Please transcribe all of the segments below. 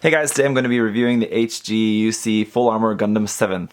Hey guys, today I'm going to be reviewing the HGUC Full Armor Gundam 7th.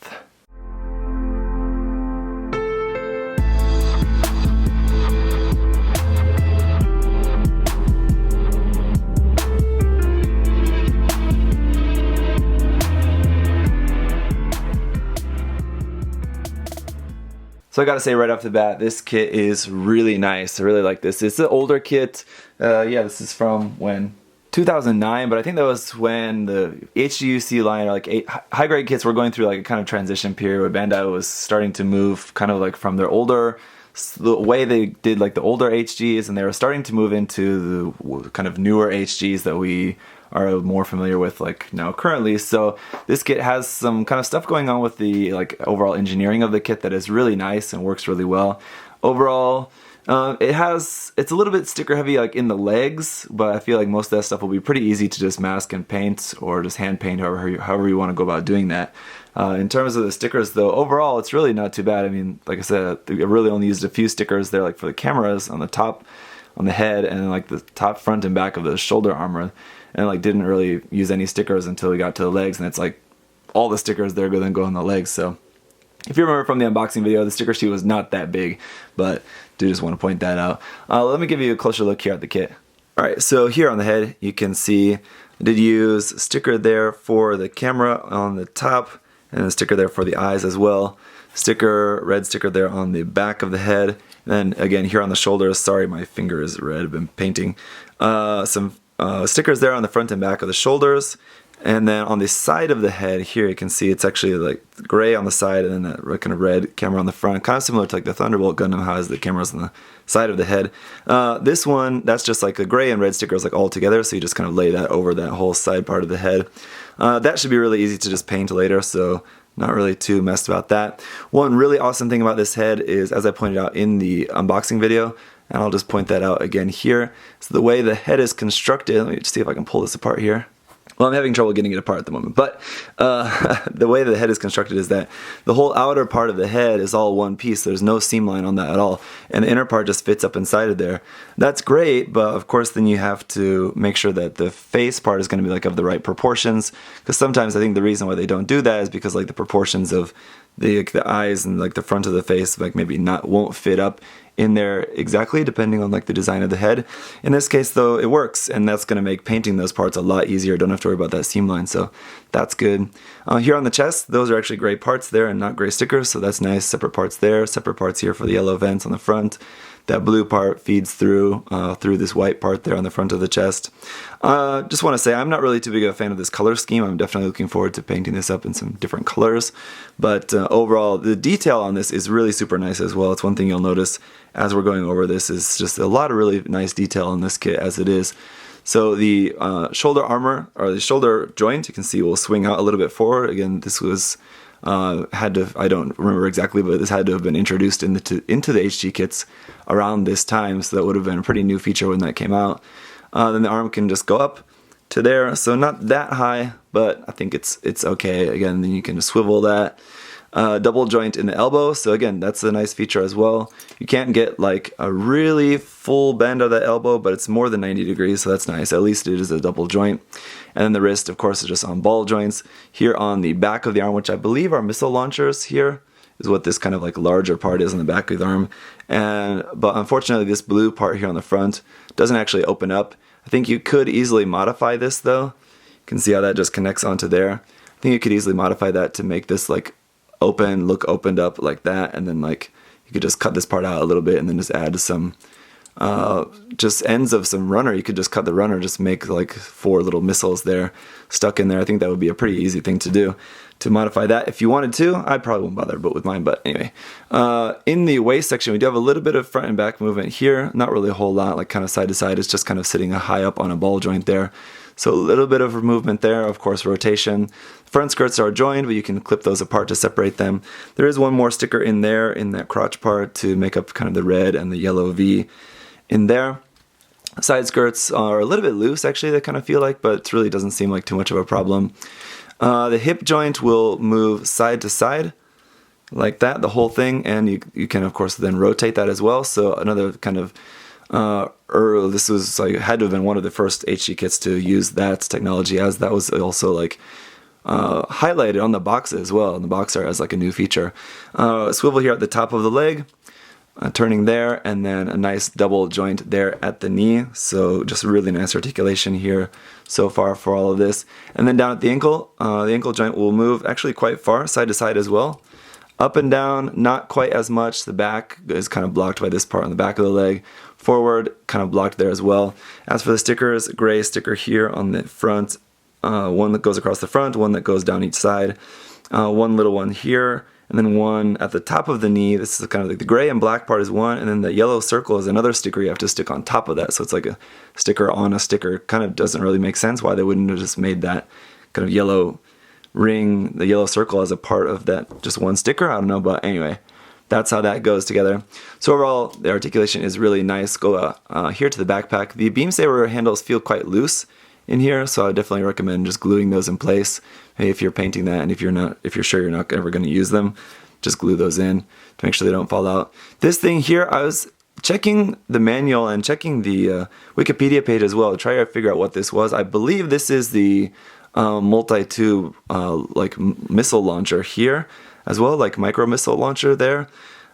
So I gotta say right off the bat, this kit is really nice. I really like this. It's an older kit. Yeah, this is from when? 2009, but I think that was when the HGUC line, or like high grade kits, were going through like a kind of transition period where Bandai was starting to move kind of like from their older, the way they did like the older HGs, and they were starting to move into the kind of newer HGs that we are more familiar with like now currently. So this kit has some kind of stuff going on with the like overall engineering of the kit that is really nice and works really well. Overall, it's a little bit sticker heavy like in the legs, but I feel like most of that stuff will be pretty easy to just mask and paint or just hand paint, however you want to go about doing that. In terms of the stickers though, overall it's really not too bad. I mean, like I said, I really only used a few stickers there, like for the cameras on the top, on the head, and like the top, front, and back of the shoulder armor, and like didn't really use any stickers until we got to the legs, and it's like all the stickers there then go on the legs. So if you remember from the unboxing video, the sticker sheet was not that big, but do just want to point that out. Let me give you a closer look here at the kit. Alright, so here on the head, you can see I did use a sticker there for the camera on the top, and a sticker there for the eyes as well. Red sticker there on the back of the head. And then again here on the shoulders, sorry my finger is red, I've been painting. Some stickers there on the front and back of the shoulders. And then on the side of the head here, you can see it's actually like gray on the side and then that kind of red camera on the front, kind of similar to like the Thunderbolt Gundam has the cameras on the side of the head. This one, that's just like the gray and red stickers like all together, so you just kind of lay that over that whole side part of the head. That should be really easy to just paint later, so not really too messed about that. One really awesome thing about this head is, as I pointed out in the unboxing video, and I'll just point that out again here, so the way the head is constructed, let me just see if I can pull this apart here. Well, I'm having trouble getting it apart at the moment, but the way the head is constructed is that the whole outer part of the head is all one piece. There's no seam line on that at all, and the inner part just fits up inside of there. That's great, but of course then you have to make sure that the face part is going to be like of the right proportions, because sometimes I think the reason why they don't do that is because like the proportions of the eyes and like the front of the face like maybe won't fit up in there exactly, depending on like the design of the head. In this case though, it works, and that's going to make painting those parts a lot easier. Don't have to worry about that seam line, so that's good. Here on the chest, those are actually gray parts there and not gray stickers, so that's nice. Separate parts there, separate parts here for the yellow vents on the front. That blue part feeds through this white part there on the front of the chest. Just want to say I'm not really too big of a fan of this color scheme. I'm definitely looking forward to painting this up in some different colors. But overall, the detail on this is really super nice as well. It's one thing you'll notice as we're going over this is just a lot of really nice detail on this kit as it is. So the shoulder armor, or the shoulder joint, you can see will swing out a little bit forward. Again, this was I don't remember exactly, but this had to have been introduced into the HG kits around this time, so that would have been a pretty new feature when that came out. Then the arm can just go up to there, so not that high, but I think it's okay. Again, then you can just swivel that. Double joint in the elbow, so again, that's a nice feature as well. You can't get like a really full bend of the elbow, but it's more than 90 degrees, so that's nice. At least it is a double joint. And then the wrist, of course, is just on ball joints. Here on the back of the arm, which I believe are missile launchers here, is what this kind of like larger part is on the back of the arm. But unfortunately, this blue part here on the front doesn't actually open up. I think you could easily modify this though. You can see how that just connects onto there. I think you could easily modify that to make this like look opened up like that, and then like you could just cut this part out a little bit and then just add some just ends of some runner. You could just cut the runner, just make like 4 little missiles there stuck in there. I think that would be a pretty easy thing to do, to modify that if you wanted to. I probably won't bother but with mine, but anyway. In the waist section, we do have a little bit of front and back movement here, not really a whole lot, like kind of side to side. It's just kind of sitting high up on a ball joint there. So a little bit of movement there, of course rotation. Front skirts are joined, but you can clip those apart to separate them. There is one more sticker in there, in that crotch part, to make up kind of the red and the yellow V in there. Side skirts are a little bit loose actually, they kind of feel like, but it really doesn't seem like too much of a problem. The hip joint will move side to side like that, the whole thing, and you can of course then rotate that as well. So another kind of This was like had to have been one of the first HG kits to use that technology, as that was also like highlighted on the box as well, in the box art as like a new feature. Swivel here at the top of the leg, turning there, and then a nice double joint there at the knee. So just really nice articulation here so far for all of this. And then down at the ankle joint will move actually quite far, side to side as well. Up and down, not quite as much. The back is kind of blocked by this part on the back of the leg. Forward, kind of blocked there as well. As for the stickers, gray sticker here on the front. One that goes across the front, one that goes down each side. One little one here, and then one at the top of the knee. This is kind of like the gray and black part is one, and then the yellow circle is another sticker you have to stick on top of that. So it's like a sticker on a sticker. Kind of doesn't really make sense why they wouldn't have just made that kind of yellow ring, the yellow circle as a part of that just one sticker. I don't know, but anyway, that's how that goes together. So overall, the articulation is really nice. Go here to the backpack. The beam saber handles feel quite loose in here, so I would definitely recommend just gluing those in place. Hey, if you're painting that, and if you're sure you're not ever going to use them, just glue those in to make sure they don't fall out. This thing here, I was checking the manual and checking the Wikipedia page as well to try to figure out what this was. I believe this is the multi-tube like missile launcher here as well, like micro missile launcher there.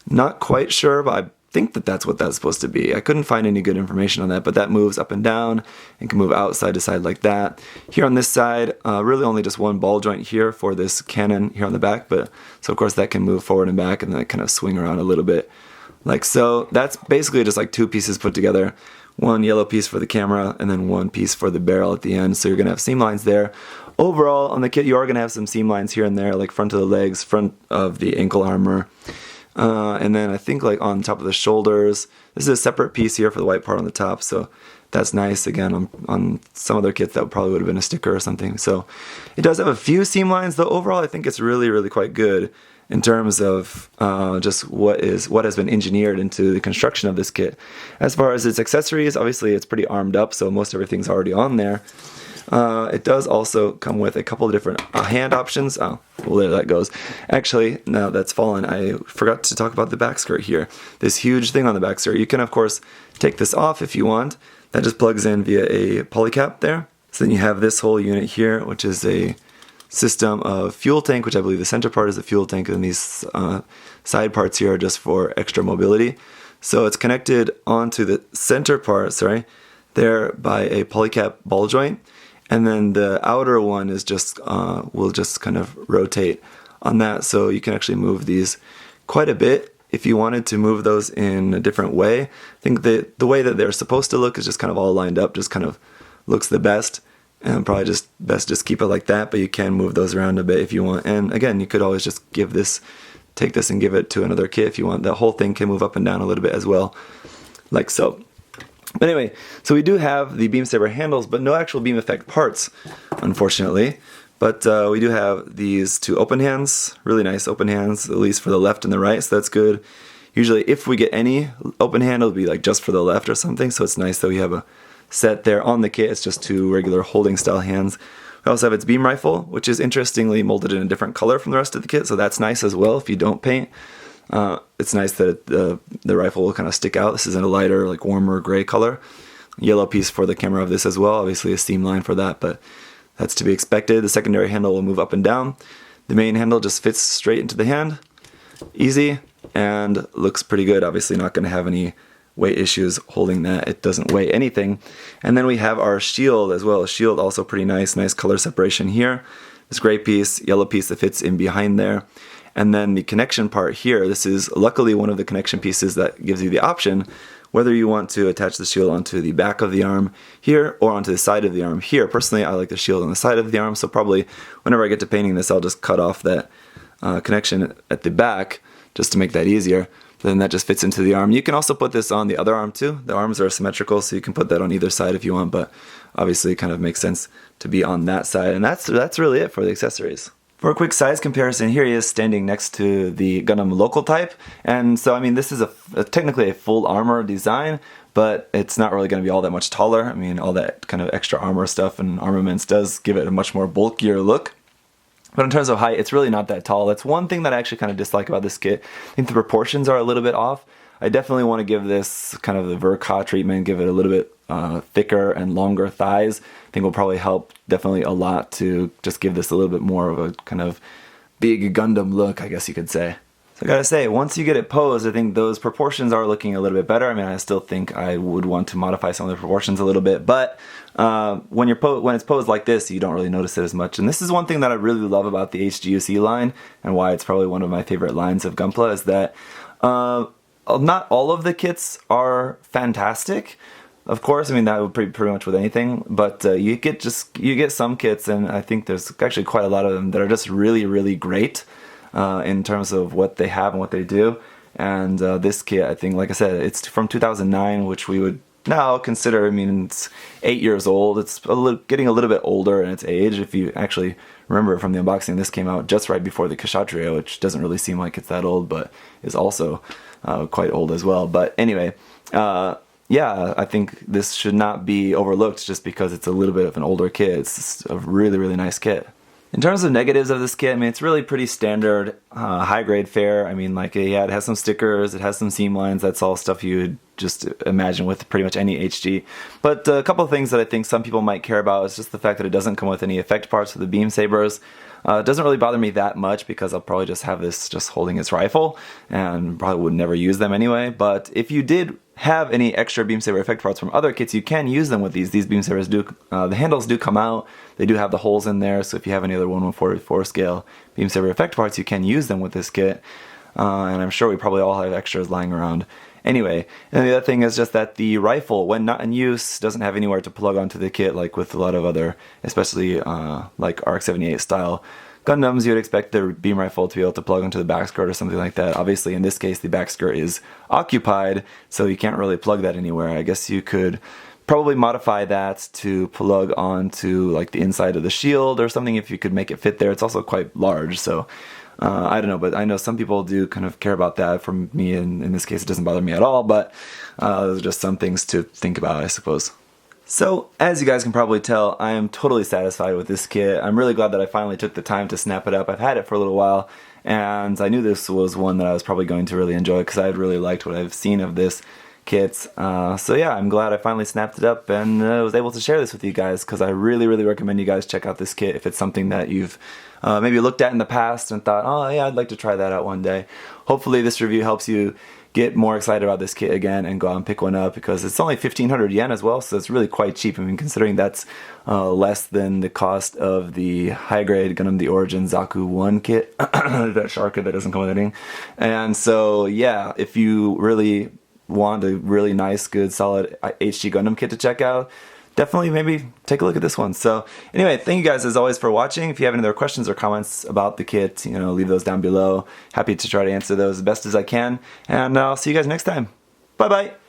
Not quite sure, but I think that that's what that's supposed to be. I couldn't find any good information on that, but that moves up and down and can move out side to side like that. Here on this side, really only just one ball joint here for this cannon here on the back, but so of course that can move forward and back and then kind of swing around a little bit like so. That's basically just like two pieces put together. One yellow piece for the camera and then one piece for the barrel at the end. So you're going to have seam lines there. Overall on the kit you are going to have some seam lines here and there, like front of the legs, front of the ankle armor. And then I think like on top of the shoulders, this is a separate piece here for the white part on the top, so that's nice. Again, on some other kits that probably would have been a sticker or something. So it does have a few seam lines, though overall I think it's really, really quite good in terms of just what has been engineered into the construction of this kit. As far as its accessories, obviously it's pretty armed up, so most everything's already on there. It does also come with a couple of different hand options. Oh, well, there that goes. Actually, now that's fallen. I forgot to talk about the back skirt here. This huge thing on the back skirt. You can, of course, take this off if you want. That just plugs in via a polycap there. So then you have this whole unit here, which is a system of fuel tank, which I believe the center part is the fuel tank, and these side parts here are just for extra mobility. So it's connected onto the center part, there by a polycap ball joint. And then the outer one is just will just kind of rotate on that, so you can actually move these quite a bit if you wanted to move those in a different way. I think that the way that they're supposed to look is just kind of all lined up, just kind of looks the best, and probably just best just keep it like that. But you can move those around a bit if you want. And again, you could always just take this and give it to another kit if you want. The whole thing can move up and down a little bit as well, like so. But anyway, so we do have the beam saber handles, but no actual beam effect parts, unfortunately. But we do have these two open hands, really nice open hands, at least for the left and the right, so that's good. Usually if we get any open hand, it'll be like just for the left or something, so it's nice that we have a set there on the kit. It's just two regular holding style hands. We also have its beam rifle, which is interestingly molded in a different color from the rest of the kit, so that's nice as well if you don't paint. It's nice that the rifle will kind of stick out. This is in a lighter, like warmer gray color. Yellow piece for the camera of this as well. Obviously a seam line for that, but that's to be expected. The secondary handle will move up and down. The main handle just fits straight into the hand. Easy, and looks pretty good. Obviously not going to have any weight issues holding that. It doesn't weigh anything. And then we have our shield as well. Shield also pretty nice color separation here. This gray piece, yellow piece that fits in behind there. And then the connection part here, this is luckily one of the connection pieces that gives you the option whether you want to attach the shield onto the back of the arm here or onto the side of the arm here. Personally, I like the shield on the side of the arm, so probably whenever I get to painting this, I'll just cut off that connection at the back just to make that easier. Then that just fits into the arm. You can also put this on the other arm too. The arms are symmetrical, so you can put that on either side if you want, but obviously it kind of makes sense to be on that side. And that's really it for the accessories. For a quick size comparison, here he is standing next to the Gundam local type. And so, I mean, this is technically a full armor design, but it's not really going to be all that much taller. I mean, all that kind of extra armor stuff and armaments does give it a much more bulkier look. But in terms of height, it's really not that tall. That's one thing that I actually kind of dislike about this kit. I think the proportions are a little bit off. I definitely want to give this kind of the Verka treatment, give it a little bit thicker and longer thighs. I think will probably help definitely a lot to just give this a little bit more of a kind of big Gundam look, I guess you could say. So I gotta say, once you get it posed, I think those proportions are looking a little bit better. I mean, I still think I would want to modify some of the proportions a little bit, but when it's posed like this, you don't really notice it as much. And this is one thing that I really love about the HGUC line, and why it's probably one of my favorite lines of Gunpla, is that not all of the kits are fantastic. Of course, I mean, that would be pretty much with anything, but you get some kits, and I think there's actually quite a lot of them that are just really, really great. In terms of what they have and what they do. And this kit, I think, like I said, it's from 2009, which we would now consider, I mean, it's 8 years old. It's getting a little bit older in its age. If you actually remember from the unboxing, this came out just right before the Kshatriya, which doesn't really seem like it's that old, but is also quite old as well. But anyway, yeah, I think this should not be overlooked just because it's a little bit of an older kit. It's a really, really nice kit. In terms of negatives of this kit, I mean, it's really pretty standard, high-grade fare. I mean, like, yeah, it has some stickers, it has some seam lines. That's all stuff you would just imagine with pretty much any HG. But a couple of things that I think some people might care about is just the fact that it doesn't come with any effect parts for the beam sabers. It doesn't really bother me that much because I'll probably just have this just holding its rifle and probably would never use them anyway. But if you did have any extra beam saber effect parts from other kits, you can use them with these. These beam sabers do, the handles do come out. They do have the holes in there, so if you have any other 1/144 scale beam saber effect parts, you can use them with this kit. And I'm sure we probably all have extras lying around. Anyway, and the other thing is just that the rifle, when not in use, doesn't have anywhere to plug onto the kit like with a lot of other, especially like ARC-78 style Gundams. You would expect the beam rifle to be able to plug onto the back skirt or something like that. Obviously, in this case, the back skirt is occupied, so you can't really plug that anywhere. I guess you could probably modify that to plug onto like the inside of the shield or something if you could make it fit there. It's also quite large, so I don't know, but I know some people do kind of care about that. For me, in this case, it doesn't bother me at all, but those are just some things to think about, I suppose. So, as you guys can probably tell, I am totally satisfied with this kit. I'm really glad that I finally took the time to snap it up. I've had it for a little while, and I knew this was one that I was probably going to really enjoy because I had really liked what I've seen of this kit. So yeah, I'm glad I finally snapped it up and was able to share this with you guys, because I really, really recommend you guys check out this kit if it's something that you've maybe looked at in the past and thought, oh yeah, I'd like to try that out one day. Hopefully this review helps you get more excited about this kit again and go out and pick one up, because it's only 1,500 yen as well, so it's really quite cheap. I mean, considering that's less than the cost of the high-grade Gundam The Origin Zaku 1 kit, that shark kit that doesn't come with anything. And so, yeah, if you really want a really nice, good, solid HG Gundam kit to check out, definitely maybe take a look at this one. So anyway, thank you guys as always for watching. If you have any other questions or comments about the kit, you know, leave those down below. Happy to try to answer those as best as I can. And I'll see you guys next time. Bye bye.